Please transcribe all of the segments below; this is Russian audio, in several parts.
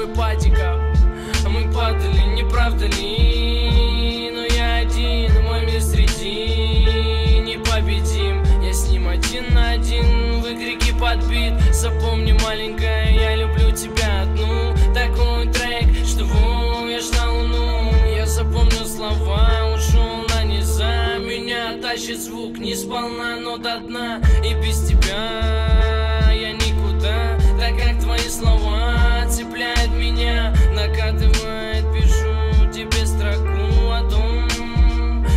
тобой падиков. Мы падали, не правда ли? Но я один, мой мир среди непобедим. Я с ним один на один, выкрики подбит. Запомни, маленькая, я люблю тебя одну. Такой трек, что воешь на луну. Я запомнил слова, ушел на низа. Меня тащит звук не сполна, но до дна. И без тебя я никуда. Так как твои слова цепляют меня, накатывает, пишу тебе строку о том,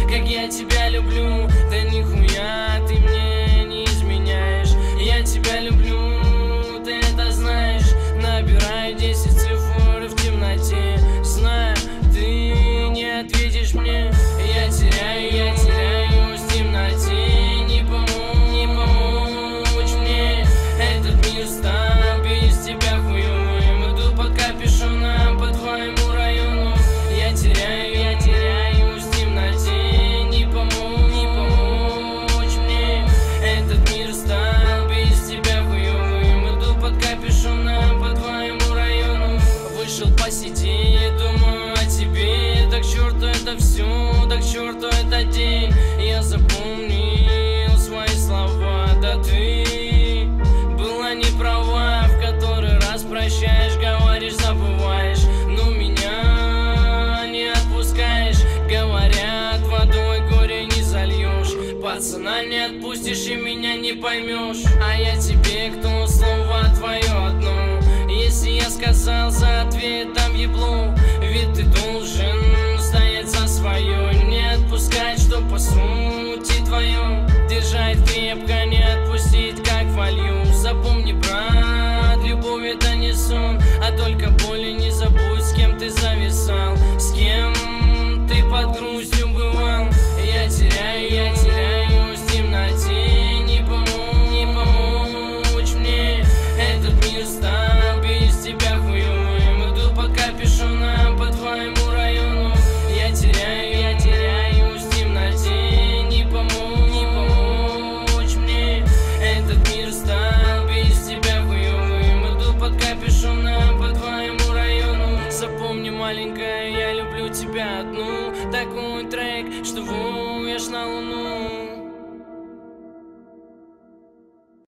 как я тебя люблю. Да нихуя ты мне не изменяешь. Я тебя люблю, ты это знаешь. Набираю 10 цифр в темноте, знаю, ты не ответишь мне. Я теряюсь в темноте. Не помочь мне. Этот мир стал без тебя хуёвым. Иду под капюшоном по твоему району. Я теряюсь в темноте. Не помочь мне. Этот мир стал без тебя хуёвым. Иду под капюшоном по твоему району. Вышел посидеть, думаю о тебе. Так к черту это все, так к черту этот день. Я запомнил свои слова. Да ты была не права, в который раз прощаешь, говоришь, забываешь, но меня не отпускаешь. Говорят, водой горе не зальешь, пацана не отпустишь и меня не поймешь. А я тебе кто, слово твое одно. Если я сказал, за ответом ебло. Ведь ты должен стоять за свое, не отпускать, что по сути твое. Держать крепко, не отпустить, как волью. Запомни, брат, любовь это не сон, а только боль. И не забудь, с кем ты зависал.